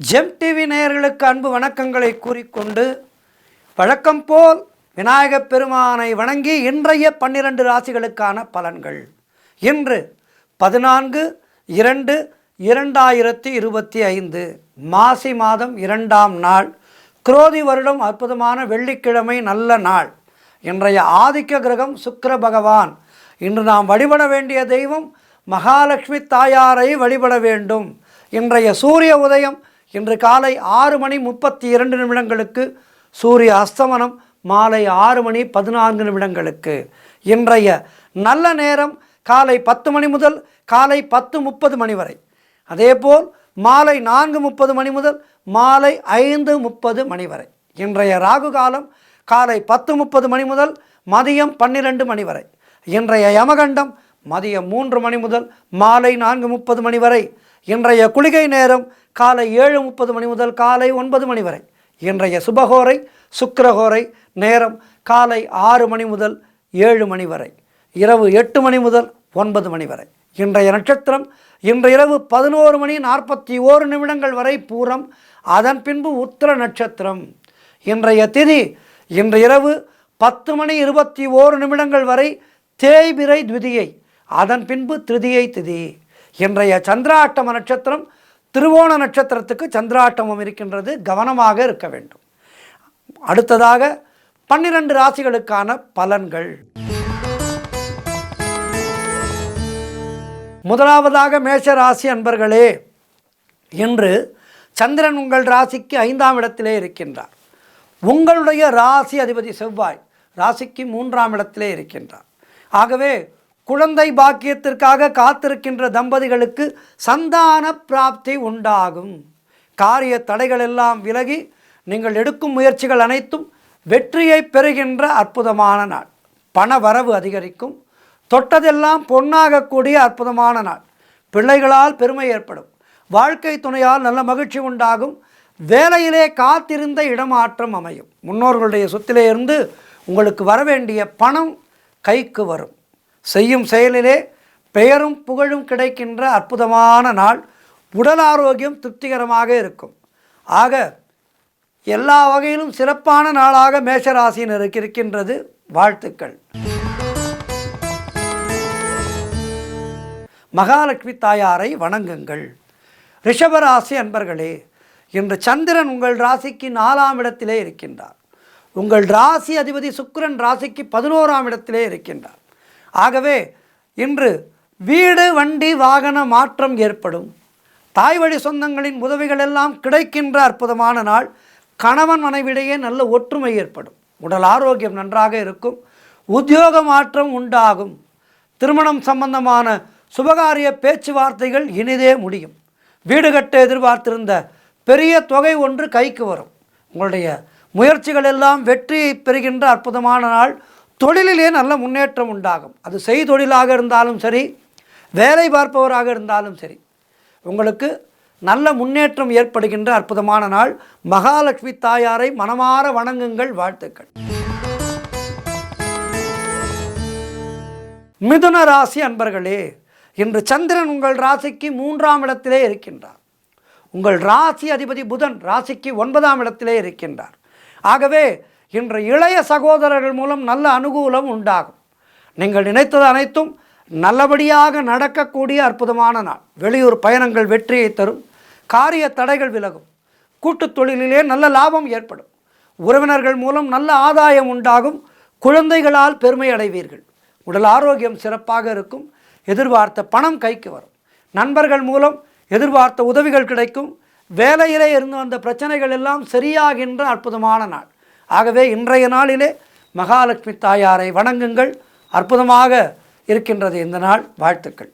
GeM TV நேயர்களுக்கு அன்பு வணக்கங்களை கூறிக்கொண்டு வழக்கம் போல் விநாயகப் பெருமானை வணங்கி இன்றைய 12 ராசிகளுக்கான பலன்கள். இன்று 14/2/2025 மாசி மாதம் 2ஆம் நாள், குரோதி வருடம் அற்புதமான வெள்ளிக்கிழமை, நல்ல நாள். இன்றைய ஆதிக்க கிரகம் சுக்கிர பகவான். இன்று நாம் வழிபட வேண்டிய தெய்வம் மகாலட்சுமி தாயாரை வழிபட வேண்டும். இன்றைய சூரிய உதயம் இன்று காலை 6:32 சூரிய அஸ்தமனம் மாலை 6:14. இன்றைய நல்ல நேரம் காலை 10 மணி முதல் காலை 10:30 வரை. அதேபோல் மாலை 4:30 முதல் மாலை 5:30 வரை. இன்றைய ராகு காலம் காலை 10:30 முதல் மதியம் 12 வரை. இன்றைய யமகண்டம் மதியம் 3 முதல் மாலை 4:30 வரை. இன்றைய குளிகை நேரம் காலை 7:30 முதல் காலை 9 வரை. இன்றைய சுபகோரை சுக்கிரகோரை நேரம் காலை 6 முதல் 7 வரை. இரவு 8 முதல் 9 வரை. இன்றைய நட்சத்திரம் இன்று இரவு 11:41 வரை பூரம், அதன் பின்பு உத்திர நட்சத்திரம். இன்றைய திதி இன்று இரவு 10:21 வரை தேய்பிறை த்விதியை, அதன் பின்பு திருதியை திதி. இன்றைய சந்திராஷ்டம நட்சத்திரம் திருவோண நட்சத்திரத்துக்கு சந்திராஷ்டமம் இருக்கின்றது, கவனமாக இருக்க வேண்டும். அடுத்ததாக 12 ராசிகளுக்கான பலன்கள். முதலாவதாக மேஷ ராசி அன்பர்களே, இன்று சந்திரன் உங்கள் ராசிக்கு 5ஆம் இடத்திலே இருக்கின்றார். உங்களுடைய ராசி அதிபதி செவ்வாய் ராசிக்கு 3ஆம் இடத்திலே இருக்கின்றார். ஆகவே குழந்தை பாக்கியத்திற்காக காத்திருக்கின்ற தம்பதிகளுக்கு சந்தான பிராப்தி உண்டாகும். காரிய தடைகள் எல்லாம் விலகி நீங்கள் எடுக்கும் முயற்சிகள் அனைத்தும் வெற்றியை பெறுகின்ற அற்புதமான நாள். பண வரவு அதிகரிக்கும். தொட்டதெல்லாம் பொன்னாகக்கூடிய அற்புதமான நாள். பிள்ளைகளால் பெருமை ஏற்படும். வாழ்க்கை துணையால் நல்ல மகிழ்ச்சி உண்டாகும். வேலையிலே காத்திருந்த இடமாற்றம் அமையும். முன்னோர்களுடைய சொத்திலே இருந்து உங்களுக்கு வரவேண்டிய பணம் கைக்கு வரும். செய்யும் செயலிலே பெயரும் புகழும் கிடைக்கின்ற அற்புதமான நாள். உடல் ஆரோக்கியம் திருப்திகரமாக இருக்கும். ஆக எல்லா வகையிலும் சிறப்பான நாளாக மேஷராசியினருக்கு இருக்கின்றது. வாழ்த்துக்கள். மகாலட்சுமி தாயாரை வணங்குங்கள். ரிஷபராசி அன்பர்களே, இன்று சந்திரன் உங்கள் ராசிக்கு 4ஆம் இடத்திலே இருக்கின்றார். உங்கள் ராசி அதிபதி சுக்கிரன் ராசிக்கு 11ஆம் இடத்திலே இருக்கின்றார். ஆகவே இன்று வீடு வண்டி வாகன மாற்றம் ஏற்படும். தாய் வழி சொந்தங்களின் உதவிகள் எல்லாம் கிடைக்கின்ற அற்புதமான நாள். கணவன் மனைவிடையே நல்ல ஒற்றுமை ஏற்படும். உடல் ஆரோக்கியம் நன்றாக இருக்கும். உத்தியோக மாற்றம் உண்டாகும். திருமணம் சம்பந்தமான சுபகாரிய பேச்சுவார்த்தைகள் இனிதே முடியும். வீடு கட்ட எதிர்பார்த்திருந்த பெரிய தொகை ஒன்று கைக்கு வரும். உங்களுடைய முயற்சிகள் எல்லாம் வெற்றியை பெறுகின்ற அற்புதமான நாள். தொழிலிலே நல்ல முன்னேற்றம் உண்டாகும். அது செய்தொழிலாக இருந்தாலும் சரி, வேலை பார்ப்பவராக இருந்தாலும் சரி, உங்களுக்கு நல்ல முன்னேற்றம் ஏற்படுகின்ற அற்புதமான நாள். மகாலட்சுமி தாயாரை மனமார வணங்குங்கள். வாழ்த்துக்கள். மிதுன ராசி அன்பர்களே, இன்று சந்திரன் உங்கள் ராசிக்கு 3ஆம் இடத்திலே இருக்கின்றார். உங்கள் ராசி அதிபதி புதன் ராசிக்கு 9ஆம் இடத்திலே இருக்கின்றார். ஆகவே இன்று இளைய சகோதரர்கள் மூலம் நல்ல அனுகூலம் உண்டாகும். நீங்கள் நினைத்தது அனைத்தும் நல்லபடியாக நடக்கக்கூடிய அற்புதமான நாள். வெளியூர் பயணங்கள் வெற்றியை தரும். காரிய தடைகள் விலகும். கூட்டுத் தொழிலிலே நல்ல லாபம் ஏற்படும். உறவினர்கள் மூலம் நல்ல ஆதாயம் உண்டாகும். குழந்தைகளால் பெருமை அடைவீர்கள். உடல் ஆரோக்கியம் சிறப்பாக இருக்கும். எதிர்பார்த்த பணம் கைக்கு வரும். நண்பர்கள் மூலம் எதிர்பார்த்த உதவிகள் கிடைக்கும். வேலையிலே இருந்து வந்த பிரச்சனைகள் எல்லாம் சரியாகின்ற அற்புதமான நாள். ஆகவே இன்றைய நாளிலே மகாலட்சுமி தாயாரை வணங்குங்கள். அற்புதமாக இருக்கின்றது இந்த நாள். வாழ்த்துக்கள்.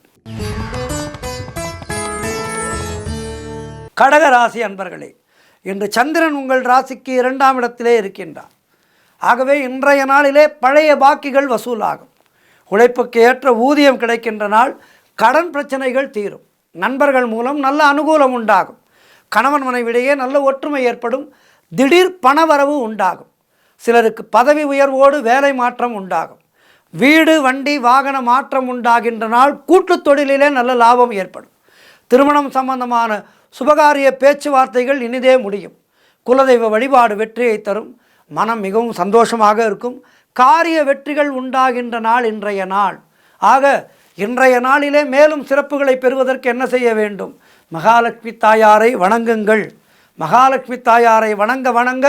கடகராசி அன்பர்களே, இன்று சந்திரன் உங்கள் ராசிக்கு 2ஆம் இடத்திலே இருக்கின்றார். ஆகவே இன்றைய நாளிலே பழைய பாக்கிகள் வசூலாகும். உழைப்புக்கு ஏற்ற ஊதியம் கிடைக்கின்ற நாள். கடன் பிரச்சனைகள் தீரும். நண்பர்கள் மூலம் நல்ல அனுகூலம் உண்டாகும். கணவன் மனைவிடையே நல்ல ஒற்றுமை ஏற்படும். திடீர் பணவரவு உண்டாகும். சிலருக்கு பதவி உயர்வோடு வேலை மாற்றம் உண்டாகும். வீடு வண்டி வாகன மாற்றம் உண்டாகின்ற நாள். கூட்டுத் தொழிலிலே நல்ல லாபம் ஏற்படும். திருமணம் சம்பந்தமான சுபகாரிய பேச்சுவார்த்தைகள் இனிதே முடியும். குலதெய்வ வழிபாடு வெற்றியை தரும். மனம் மிகவும் சந்தோஷமாக இருக்கும். காரிய வெற்றிகள் உண்டாகின்ற நாள் இன்றைய நாள். ஆக இன்றைய நாளிலே மேலும் சிறப்புகளை பெறுவதற்கு என்ன செய்ய வேண்டும்? மகாலட்சுமி தாயாரை வணங்குங்கள். மகாலட்சுமி தாயாரை வணங்க வணங்க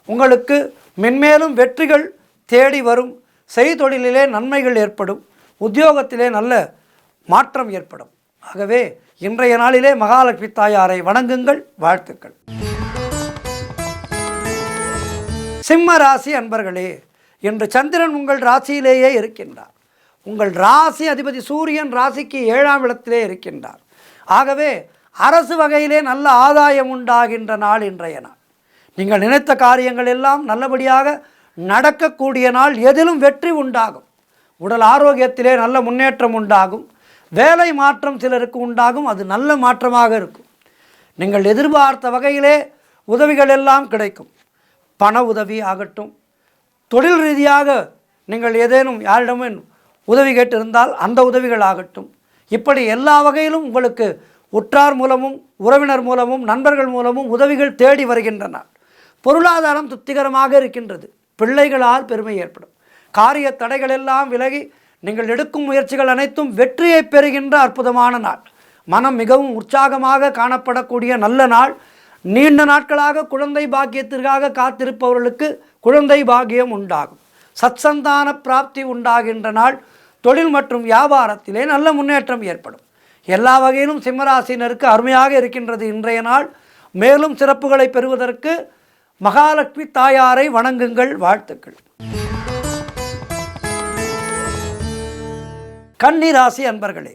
உங்களுக்கு மென்மேலும் வெற்றிகள் தேடி வரும். செய்தொழிலிலே நன்மைகள் ஏற்படும். உத்தியோகத்திலே நல்ல மாற்றம் ஏற்படும். ஆகவே இன்றைய நாளிலே மகாலட்சுமி தாயாரை வணங்குங்கள். வாழ்த்துக்கள். சிம்ம ராசி அன்பர்களே, இன்று சந்திரன் உங்கள் ராசியிலேயே இருக்கின்றார். உங்கள் ராசி அதிபதி சூரியன் ராசிக்கு 7ஆம் இடத்திலே இருக்கின்றார். ஆகவே அரசு வகையிலே நல்ல ஆதாயம் உண்டாகின்ற நாள் இன்றைய நாள். நீங்கள் நினைத்த காரியங்கள் எல்லாம் நல்லபடியாக நடக்கக்கூடிய நாள். எதிலும் வெற்றி உண்டாகும். உடல் ஆரோக்கியத்திலே நல்ல முன்னேற்றம் உண்டாகும். வேலை மாற்றம் சிலருக்கு உண்டாகும். அது நல்ல மாற்றமாக இருக்கும். நீங்கள் எதிர்பார்த்த வகையிலே உதவிகள் எல்லாம் கிடைக்கும். பண உதவி ஆகட்டும், தொழில் ரீதியாக நீங்கள் ஏதேனும் யாரிடமும் உதவி கேட்டிருந்தால் அந்த உதவிகள் ஆகட்டும், இப்படி எல்லா வகையிலும் உங்களுக்கு உற்றார் மூலமும் உறவினர் மூலமும் நண்பர்கள் மூலமும் உதவிகள் தேடி வருகின்றன. பொருளாதாரம் திருப்திகரமாக இருக்கின்றது. பிள்ளைகளால் பெருமை ஏற்படும். காரிய தடைகள் எல்லாம் விலகி நீங்கள் எடுக்கும் முயற்சிகள் அனைத்தும் வெற்றியை பெறுகின்ற அற்புதமான நாள். மனம் மிகவும் உற்சாகமாக காணப்படக்கூடிய நல்ல நாள். நீண்ட நாட்களாக குழந்தை பாக்கியத்திற்காக காத்திருப்பவர்களுக்கு குழந்தை பாக்கியம் உண்டாகும். சத்சந்தான பிராப்தி உண்டாகின்ற நாள். தொழில் மற்றும் வியாபாரத்திலே நல்ல முன்னேற்றம் ஏற்படும். எல்லா வகையிலும் சிம்மராசினருக்கு அருமையாக இருக்கின்றது இன்றைய நாள். மேலும் சிறப்புகளை பெறுவதற்கு மகாலட்சுமி தாயாரை வணங்குங்கள். வாழ்த்துக்கள். கன்னி ராசி அன்பர்களே,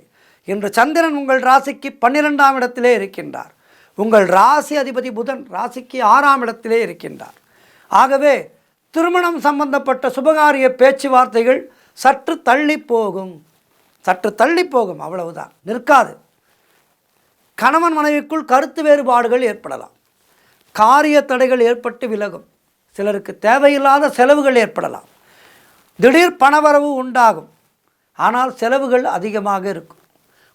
இன்று சந்திரன் உங்கள் ராசிக்கு 12ஆம் இடத்திலே இருக்கின்றார். உங்கள் ராசி அதிபதி புதன் ராசிக்கு 6ஆம் இடத்திலே இருக்கின்றார். ஆகவே திருமணம் சம்பந்தப்பட்ட சுபகாரிய பேச்சுவார்த்தைகள் சற்று தள்ளி போகும். அவ்வளவுதான், நிற்காது. கணவன் மனைவிக்குள் கருத்து வேறுபாடுகள் ஏற்படலாம். காரிய தடைகள் ஏற்பட்டு விலகும். சிலருக்கு தேவையில்லாத செலவுகள் ஏற்படலாம். திடீர் பணவரவு உண்டாகும். ஆனால் செலவுகள் அதிகமாக இருக்கும்.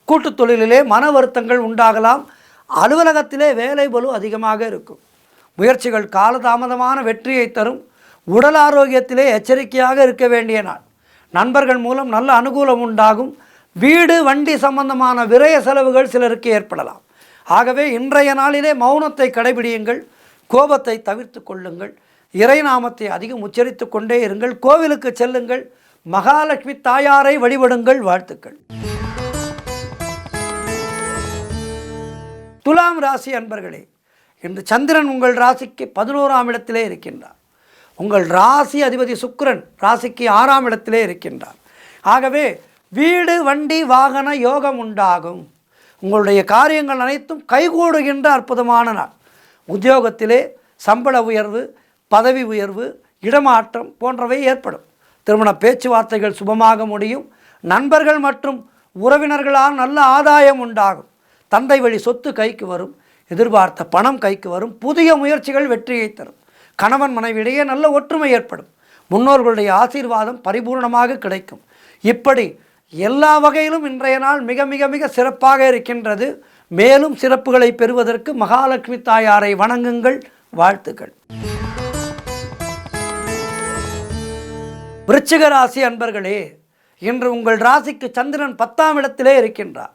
கூட்டுத் தொழிலிலே மன வருத்தங்கள் உண்டாகலாம். அலுவலகத்திலே வேலை பளு அதிகமாக இருக்கும். முயற்சிகள் காலதாமதமான வெற்றியை தரும். உடல் ஆரோக்கியத்திலே எச்சரிக்கையாக இருக்க வேண்டிய நாள். நண்பர்கள் மூலம் நல்ல அனுகூலம் உண்டாகும். வீடு வண்டி சம்பந்தமான விரய செலவுகள் சிலருக்கு ஏற்படலாம். ஆகவே இன்றைய நாளிலே மௌனத்தை கடைபிடியுங்கள். கோபத்தை தவிர்த்து கொள்ளுங்கள். இறைநாமத்தை அதிகம் உச்சரித்து கொண்டே இருங்கள். கோவிலுக்கு செல்லுங்கள். மகாலட்சுமி தாயாரை வழிபடுங்கள். வாழ்த்துக்கள். துலாம் ராசி அன்பர்களே, இன்று சந்திரன் உங்கள் ராசிக்கு 11ஆம் இடத்திலே இருக்கின்றார். உங்கள் ராசி அதிபதி சுக்கிரன் ராசிக்கு 6ஆம் இடத்திலே இருக்கின்றார். ஆகவே வீடு வண்டி வாகன யோகம் உண்டாகும். உங்களுடைய காரியங்கள் அனைத்தும் கைகூடுகின்ற அற்புதமான நாள். உத்தியோகத்திலே சம்பள உயர்வு, பதவி உயர்வு, இடமாற்றம் போன்றவை ஏற்படும். திருமண பேச்சுவார்த்தைகள் சுபமாக முடியும். நண்பர்கள் மற்றும் உறவினர்களால் நல்ல ஆதாயம் உண்டாகும். தந்தை வழி சொத்து கைக்கு வரும். எதிர்பார்த்த பணம் கைக்கு வரும். புதிய முயற்சிகள் வெற்றியை தரும். கணவன் மனைவியிடையே நல்ல ஒற்றுமை ஏற்படும். முன்னோர்களுடைய ஆசீர்வாதம் பரிபூர்ணமாக கிடைக்கும். இப்படி எல்லா வகையிலும் இன்றைய நாள் மிக மிக மிக சிறப்பாக இருக்கின்றது. மேலும் சிறப்புகளை பெறுவதற்கு மகாலட்சுமி தாயாரை வணங்குங்கள். வாழ்த்துக்கள். விருச்சிக ராசி அன்பர்களே, இன்று உங்கள் ராசிக்கு சந்திரன் 10ஆம் இடத்திலே இருக்கின்றார்.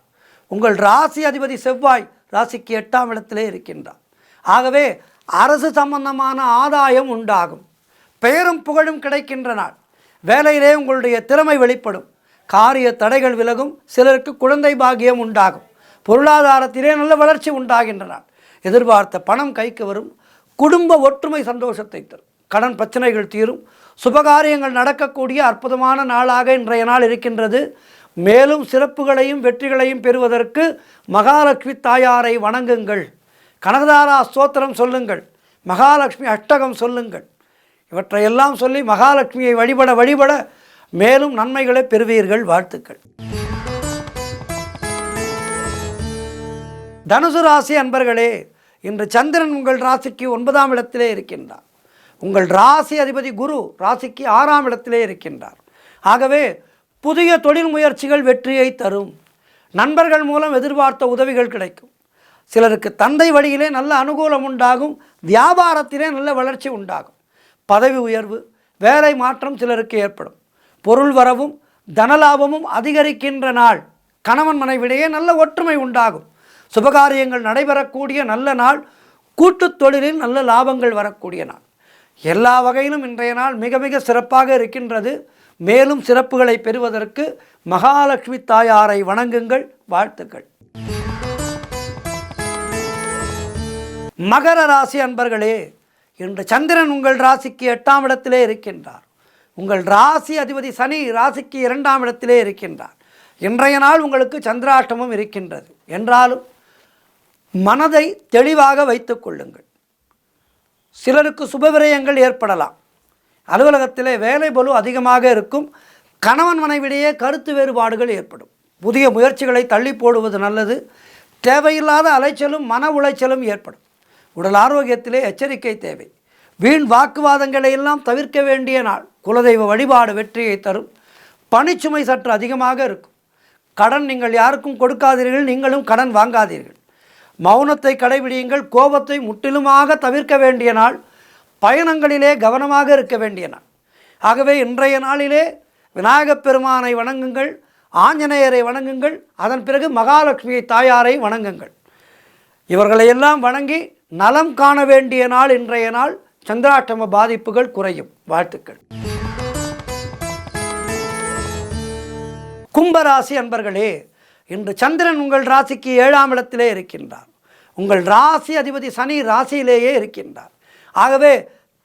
உங்கள் ராசி அதிபதி செவ்வாய் ராசிக்கு 8ஆம் இடத்திலே இருக்கின்றார். ஆகவே அரசு சம்பந்தமான ஆதாயம் உண்டாகும். பெயரும் புகழும் கிடைக்கின்ற நாள். வேலையிலே உங்களுடைய திறமை வெளிப்படும். காரிய தடைகள் விலகும். சிலருக்கு குழந்தை பாக்கியம் உண்டாகும். பொருளாதாரத்திலே நல்ல வளர்ச்சி உண்டாகின்ற நாள். எதிர்பார்த்த பணம் கைக்கு வரும். குடும்ப ஒற்றுமை சந்தோஷத்தை தரும். கடன் பிரச்சனைகள் தீரும். சுபகாரியங்கள் நடக்கக்கூடிய அற்புதமான நாளாக இன்றைய நாள் இருக்கின்றது. மேலும் சிறப்புகளையும் வெற்றிகளையும் பெறுவதற்கு மகாலட்சுமி தாயாரை வணங்குங்கள். கனகதாரா ஸ்தோத்திரம் சொல்லுங்கள். மகாலட்சுமி அஷ்டகம் சொல்லுங்கள். இவற்றையெல்லாம் சொல்லி மகாலட்சுமியை வழிபட வழிபட மேலும் நன்மைகளை பெறுவீர்கள். வாழ்த்துக்கள். தனுசு ராசி அன்பர்களே, இன்று சந்திரன் உங்கள் ராசிக்கு 9ஆம் இடத்திலே இருக்கின்றார். உங்கள் ராசி அதிபதி குரு ராசிக்கு 6ஆம் இடத்திலே இருக்கின்றார். ஆகவே புதிய தொழில் முயற்சிகள் வெற்றியை தரும். நண்பர்கள் மூலம் எதிர்பார்த்த உதவிகள் கிடைக்கும். சிலருக்கு தந்தை வழியிலே நல்ல அனுகூலம் உண்டாகும், வியாபாரத்திலே நல்ல வளர்ச்சி உண்டாகும், பதவி உயர்வு, வேலை மாற்றம் சிலருக்கு ஏற்படும், பொருள் வரவும் தனலாபமும் அதிகரிக்கின்ற நாள், கணவன் மனைவிடையே நல்ல ஒற்றுமை உண்டாகும், சுபகாரியங்கள் நடைபெறக்கூடிய நல்ல நாள், கூட்டுத் தொழிலில் நல்ல லாபங்கள் வரக்கூடிய நாள். எல்லா வகையிலும் இன்றைய நாள் மிக மிக சிறப்பாக இருக்கின்றது. மேலும் சிறப்புகளை பெறுவதற்கு மகாலட்சுமி தாயாரை வணங்குங்கள். வாழ்த்துக்கள். மகர ராசி அன்பர்களே, இன்று சந்திரன் உங்கள் ராசிக்கு 8ஆம் இடத்திலே இருக்கின்றார். உங்கள் ராசி அதிபதி சனி ராசிக்கு 2ஆம் இடத்திலே இருக்கின்றார். இன்றைய நாள் உங்களுக்கு சந்திராஷ்டமம் இருக்கின்றது என்றாலும் மனதை தெளிவாக வைத்துக் கொள்ளுங்கள். சிலருக்கு சுபவிரயங்கள் ஏற்படலாம். அலுவலகத்திலே வேலை பளு அதிகமாக இருக்கும். கணவன் மனைவிடையே கருத்து வேறுபாடுகள் ஏற்படும். புதிய முயற்சிகளை தள்ளி போடுவது நல்லது. தேவையில்லாத அலைச்சலும் மன உளைச்சலும் ஏற்படும். உடல் ஆரோக்கியத்திலே எச்சரிக்கை தேவை. வீண் வாக்குவாதங்களை எல்லாம் தவிர்க்க வேண்டிய நாள். குலதெய்வ வழிபாடு வெற்றியை தரும். பணிச்சுமை சற்று அதிகமாக இருக்கும். கடன் நீங்கள் யாருக்கும் கொடுக்காதீர்கள், நீங்களும் கடன் வாங்காதீர்கள். மௌனத்தை கடைபிடியுங்கள். கோபத்தை முற்றிலுமாக தவிர்க்க வேண்டிய நாள். பயணங்களிலே கவனமாக இருக்க வேண்டிய நாள். ஆகவே இன்றைய நாளிலே விநாயகப் பெருமானை வணங்குங்கள், ஆஞ்சநேயரை வணங்குங்கள், அதன் பிறகு மகாலட்சுமி தாயாரை வணங்குங்கள். இவர்களையெல்லாம் வணங்கி நலம் காண வேண்டிய நாள் இன்றைய நாள். சந்திராஷ்டம பாதிப்புகள் குறையும். வாழ்த்துக்கள். கும்பராசி அன்பர்களே, இன்று சந்திரன் உங்கள் ராசிக்கு 7ஆம் இடத்திலே இருக்கின்றார். உங்கள் ராசி அதிபதி சனி ராசியிலேயே இருக்கின்றார். ஆகவே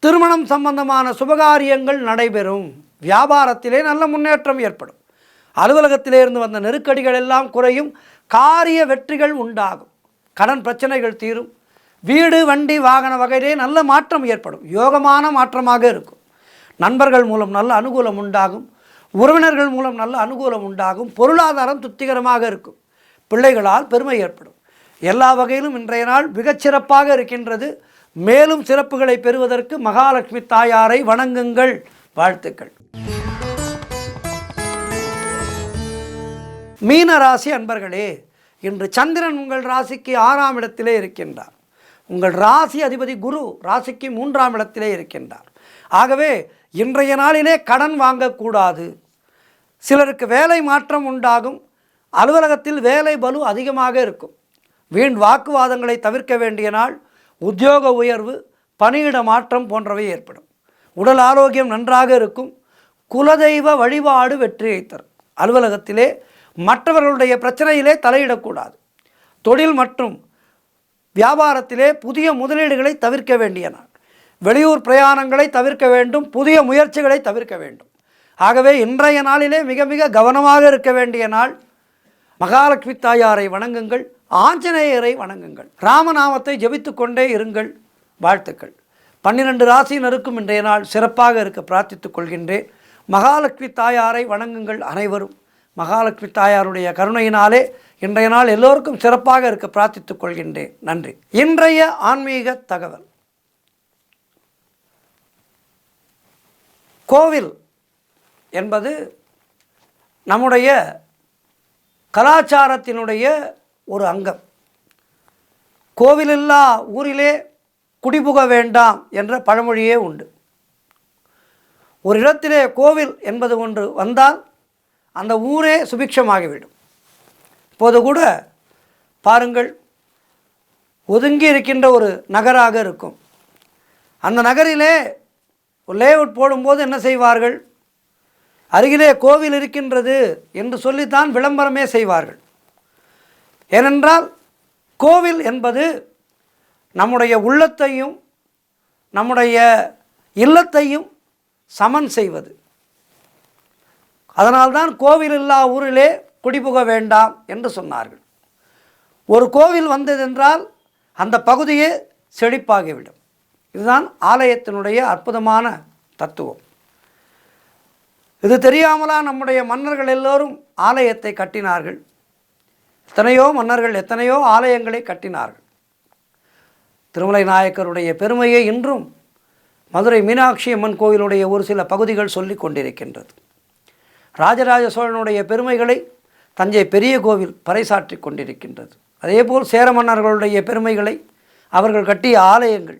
திருமணம் சம்பந்தமான சுபகாரியங்கள் நடைபெறும். வியாபாரத்திலே நல்ல முன்னேற்றம் ஏற்படும். அலுவலகத்திலே இருந்து வந்த நெருக்கடிகள் எல்லாம் குறையும். காரிய வெற்றிகள் உண்டாகும். கடன் பிரச்சனைகள் தீரும். வீடு வண்டி வாகன வகையிலே நல்ல மாற்றம் ஏற்படும். யோகமான மாற்றமாக இருக்கும். நண்பர்கள் மூலம் நல்ல அனுகூலம் உண்டாகும். உறவினர்கள் மூலம் நல்ல அனுகூலம் உண்டாகும். பொருளாதாரம் திருப்திகரமாக இருக்கும். பிள்ளைகளால் பெருமை ஏற்படும். எல்லா வகையிலும் இன்றைய நாள் மிகச்சிறப்பாக இருக்கின்றது. மேலும் சிறப்புகளை பெறுவதற்கு மகாலட்சுமி தாயாரை வணங்குங்கள். வாழ்த்துக்கள். மீன ராசி அன்பர்களே, இன்று சந்திரன் உங்கள் ராசிக்கு 6ஆம் இடத்திலே இருக்கின்றார். உங்கள் ராசி அதிபதி குரு ராசிக்கு 3ஆம் இடத்திலே இருக்கின்றார். ஆகவே இன்றைய நாளிலே கடன் வாங்கக்கூடாது. சிலருக்கு வேலை மாற்றம் உண்டாகும். அலுவலகத்தில் வேலை பளு அதிகமாக இருக்கும். வீண் வாக்குவாதங்களை தவிர்க்க வேண்டிய நாள். உத்தியோக உயர்வு, பணியிட மாற்றம் போன்றவை ஏற்படும். உடல் ஆரோக்கியம் நன்றாக இருக்கும். குலதெய்வ வழிபாடு வெற்றியை தரும். அலுவலகத்திலே மற்றவர்களுடைய பிரச்சனையிலே தலையிடக்கூடாது. தொழில் மற்றும் வியாபாரத்திலே புதிய முதலீடுகளை தவிர்க்க வேண்டிய நாள். வெளியூர் பிரயாணங்களை தவிர்க்க வேண்டும். புதிய முயற்சிகளை தவிர்க்க வேண்டும். ஆகவே இன்றைய நாளிலே மிக மிக கவனமாக இருக்க வேண்டிய நாள். மகாலட்சுமி தாயாரை வணங்குங்கள். ஆஞ்சநேயரை வணங்குங்கள். ராமநாமத்தை ஜபித்து கொண்டே இருங்கள். வாழ்த்துக்கள். 12 ராசியினருக்கும் இன்றைய நாள் சிறப்பாக இருக்க பிரார்த்தித்துக் கொள்கின்றேன். மகாலட்சுமி தாயாரை வணங்குங்கள். அனைவரும் மகாலட்சுமி தாயாருடைய கருணையினாலே இன்றைய நாள் எல்லோருக்கும் சிறப்பாக இருக்க பிரார்த்தித்துக் கொள்கின்றேன். நன்றி. இன்றைய ஆன்மீக தகவல். கோவில் என்பது நம்முடைய கலாச்சாரத்தினுடைய ஒரு அங்கம். கோவிலில்லா ஊரிலே குடிபுக வேண்டாம் என்ற பழமொழியே உண்டு. ஒரு இடத்திலே கோவில் என்பது ஒன்று வந்தால் அந்த ஊரே சுபிக்ஷமாகிவிடும். இப்போது கூட பாருங்கள், ஒதுங்கி இருக்கின்ற ஒரு நகராக இருக்கும். அந்த நகரிலே ஒரு லேஅவுட் போடும்போது என்ன செய்வார்கள்? அருகிலே கோவில் இருக்கின்றது என்று சொல்லித்தான் விளம்பரமே செய்வார்கள். ஏனென்றால் கோவில் என்பது நம்முடைய உள்ளத்தையும் நம்முடைய இல்லத்தையும் சமன் செய்வது. அதனால்தான் கோவில் இல்லா ஊரிலே குடிபுக வேண்டாம் என்று சொன்னார்கள். ஒரு கோவில் வந்ததென்றால் அந்த பகுதியே செழிப்பாகிவிடும். இதுதான் ஆலயத்தினுடைய அற்புதமான தத்துவம். இது தெரியாமலா நம்முடைய மன்னர்கள் எல்லோரும் ஆலயத்தை கட்டினார்கள். எத்தனையோ மன்னர்கள் எத்தனையோ ஆலயங்களை கட்டினார்கள். திருமலை நாயக்கருடைய பெருமையை இன்றும் மதுரை மீனாட்சி அம்மன் கோயிலுடைய ஒரு சில பகுதிகள் சொல்லி கொண்டிருக்கின்றது. ராஜராஜ சோழனுடைய பெருமைகளை தஞ்சை பெரிய கோவில் பறைசாற்றி கொண்டிருக்கின்றது. அதேபோல் சேர மன்னர்களுடைய பெருமைகளை அவர்கள் கட்டிய ஆலயங்கள்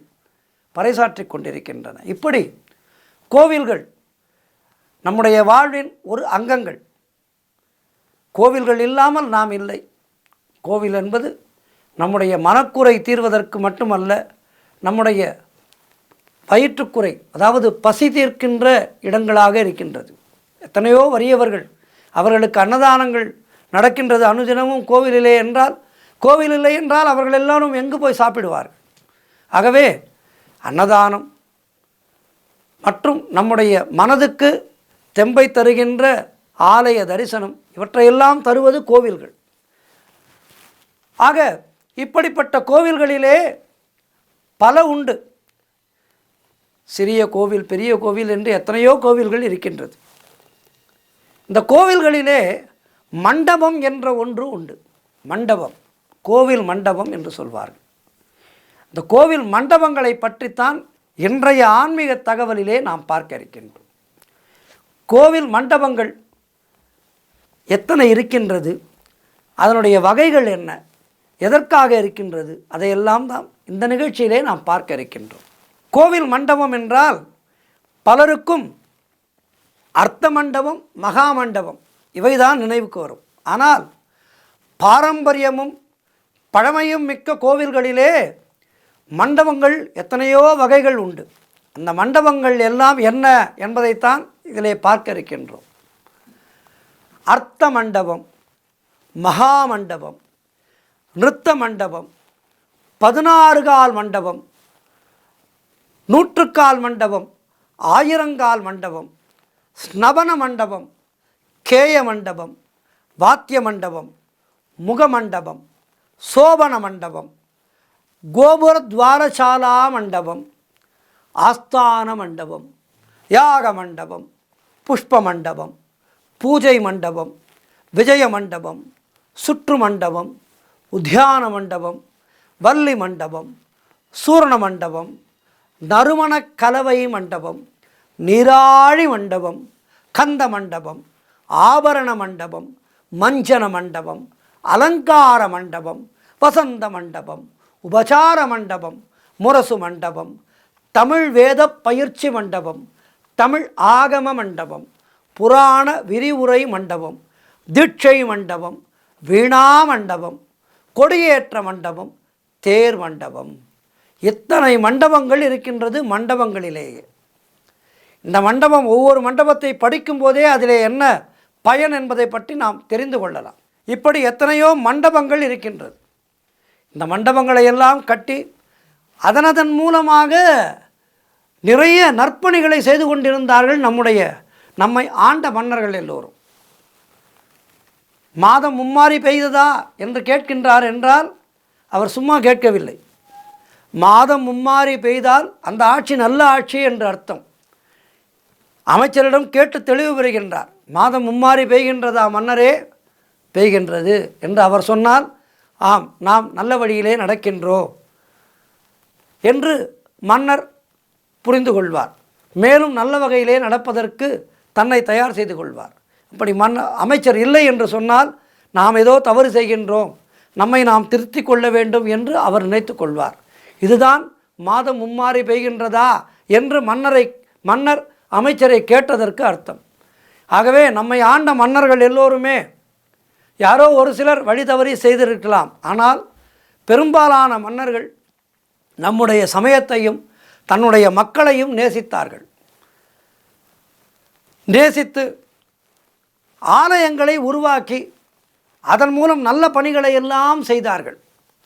பறைசாற்றி கொண்டிருக்கின்றன. இப்படி கோவில்கள் நம்முடைய வாழ்வின் ஒரு அங்கங்கள். கோவில்கள் இல்லாமல் நாம் இல்லை. கோவில் என்பது நம்முடைய மனக்குறை தீர்வதற்கு மட்டுமல்ல, நம்முடைய வயிற்றுக்குறை, அதாவது பசி தீர்க்கின்ற இடங்களாக இருக்கின்றது. எத்தனையோ வறியவர்கள், அவர்களுக்கு அன்னதானங்கள் நடக்கின்றது அனுதினமும் கோவிலிலே என்றால், கோவில் இல்லை என்றால் அவர்கள் எல்லாரும் எங்கு போய் சாப்பிடுவார்கள்? ஆகவே அன்னதானம் மற்றும் நம்முடைய மனதுக்கு தெம்பை தருகின்ற ஆலய தரிசனம் இவற்றையெல்லாம் தருவது கோவில்கள். ஆக இப்படிப்பட்ட கோவில்களிலே பல உண்டு. சிறிய கோவில், பெரிய கோவில் என்று எத்தனையோ கோவில்கள் இருக்கின்றது. இந்த கோவில்களிலே மண்டபம் என்ற ஒன்று உண்டு. மண்டபம், கோவில் மண்டபம் என்று சொல்வார்கள். இந்த கோவில் மண்டபங்களை பற்றித்தான் இன்றைய ஆன்மீக தகவலிலே நாம் பார்க்க இருக்கின்றோம். கோவில் மண்டபங்கள் எத்தனை இருக்கின்றது, அதனுடைய வகைகள் என்ன, எதற்காக இருக்கின்றது, அதையெல்லாம் தான் இந்த நிகழ்ச்சியிலே நாம் பார்க்க இருக்கின்றோம். கோவில் மண்டபம் என்றால் பலருக்கும் அர்த்த மண்டபம், மகா மண்டபம் இவைதான் நினைவுக்கு வரும். ஆனால் பாரம்பரியமும் பழமையும் மிக்க கோவில்களிலே மண்டபங்கள் எத்தனையோ வகைகள் உண்டு. அந்த மண்டபங்கள் எல்லாம் என்ன என்பதைத்தான் இதிலே பார்க்க இருக்கின்றோம். அர்த்த மண்டபம், மகா மண்டபம், நிருத்த மண்டபம், 16 கால் மண்டபம், 100 கால் மண்டபம், 1000 கால் மண்டபம், ஸ்நபன மண்டபம், கேய மண்டபம், வாத்திய மண்டபம், முக மண்டபம், சோபன மண்டபம், கோபுர துவாரசாலா மண்டபம், ஆஸ்தான மண்டபம், யாக மண்டபம், புஷ்ப மண்டபம், பூஜை மண்டபம், விஜய மண்டபம், சுற்று மண்டபம், உத்தியான மண்டபம், வள்ளி மண்டபம், சூரண மண்டபம், நறுமண கலவை மண்டபம், நீராழி மண்டபம், கந்த மண்டபம், ஆபரண மண்டபம், மஞ்சன மண்டபம், அலங்கார மண்டபம், வசந்த மண்டபம், உபசார மண்டபம், முரசு மண்டபம், தமிழ் வேத பயிற்சி மண்டபம், தமிழ் ஆகம மண்டபம், புராண விரிவுரை மண்டபம், தீட்சை மண்டபம், வீணா மண்டபம், கொடியேற்ற மண்டபம், தேர் மண்டபம். இத்தனை மண்டபங்கள் இருக்கின்றது மண்டபங்களிலேயே. இந்த மண்டபம், ஒவ்வொரு மண்டபத்தை படிக்கும் போதே அதிலே என்ன பயன் என்பதை பற்றி நாம் தெரிந்து கொள்ளலாம். இப்படி எத்தனையோ மண்டபங்கள் இருக்கின்றது. இந்த மண்டபங்களை எல்லாம் கட்டி அதனதன் மூலமாக நிறைய நற்பணிகளை செய்து கொண்டிருந்தார்கள் நம்மை ஆண்ட மன்னர்கள் எல்லோரும். மாதம் மும்மாரி பெய்ததா என்று கேட்கின்றார் என்றால் அவர் சும்மா கேட்கவில்லை. மாதம் மும்மாரி பெய்தால் அந்த ஆட்சி நல்ல ஆட்சி என்று அர்த்தம். அமைச்சரிடம் கேட்டு தெளிவு பெறுகின்றார். மாதம் மும்மாரி பெய்கின்றதா மன்னரே? பெய்கின்றது என்று அவர் சொன்னால், ஆம், நாம் நல்ல வழியிலே நடக்கின்றோம் என்று மன்னர் புரிந்து கொள்வார். மேலும் நல்ல வகையிலே நடப்பதற்கு தன்னை தயார் செய்து கொள்வார். அப்படி அமைச்சர் இல்லை என்று சொன்னால், நாம் ஏதோ தவறு செய்கின்றோம், நம்மை நாம் திருத்தி கொள்ள வேண்டும் என்று அவர் நினைத்து கொள்வார். இதுதான் மாதம் மும்மாரி பெய்கின்றதா என்று மன்னர் அமைச்சரை கேட்டதற்கு அர்த்தம். ஆகவே நம்மை ஆண்ட மன்னர்கள் எல்லோருமே யாரோ ஒரு சிலர் வழி தவறி செய்திருக்கலாம். ஆனால் பெரும்பாலான மன்னர்கள் நம்முடைய சமயத்தையும் தன்னுடைய மக்களையும் நேசித்தார்கள். நேசித்து ஆலயங்களை உருவாக்கி அதன் மூலம் நல்ல பணிகளை எல்லாம் செய்தார்கள்.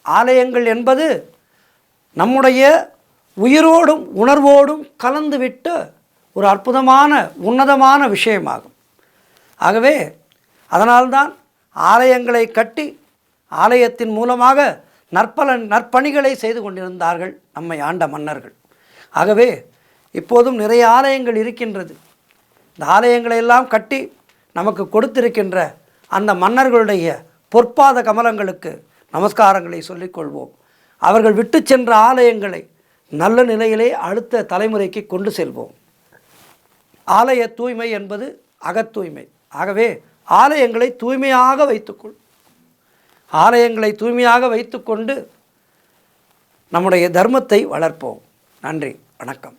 ஆலயங்கள் என்பது நம்முடைய உயிரோடும் உணர்வோடும் கலந்துவிட்ட ஒரு அற்புதமான உன்னதமான விஷயமாகும். ஆகவே அதனால்தான் ஆலயங்களை கட்டி ஆலயத்தின் மூலமாக நற்பணிகளை செய்து கொண்டிருந்தார்கள் நம்மை ஆண்ட மன்னர்கள். ஆகவே இப்போதும் நிறைய ஆலயங்கள் இருக்கின்றது. இந்த ஆலயங்களை எல்லாம் கட்டி நமக்கு கொடுத்திருக்கின்ற அந்த மன்னர்களுடைய பொற்பாத கமலங்களுக்கு நமஸ்காரங்களை சொல்லிக்கொள்வோம். அவர்கள் விட்டு சென்ற ஆலயங்களை நல்ல நிலையிலே அடுத்த தலைமுறைக்கு கொண்டு செல்வோம். ஆலய தூய்மை என்பது அகத்தூய்மை. ஆகவே ஆலயங்களை தூய்மையாக வைத்துக்கொள். ஆலயங்களை தூய்மையாக வைத்துக்கொண்டு நம்முடைய தர்மத்தை வளர்ப்போம். நன்றி, வணக்கம்.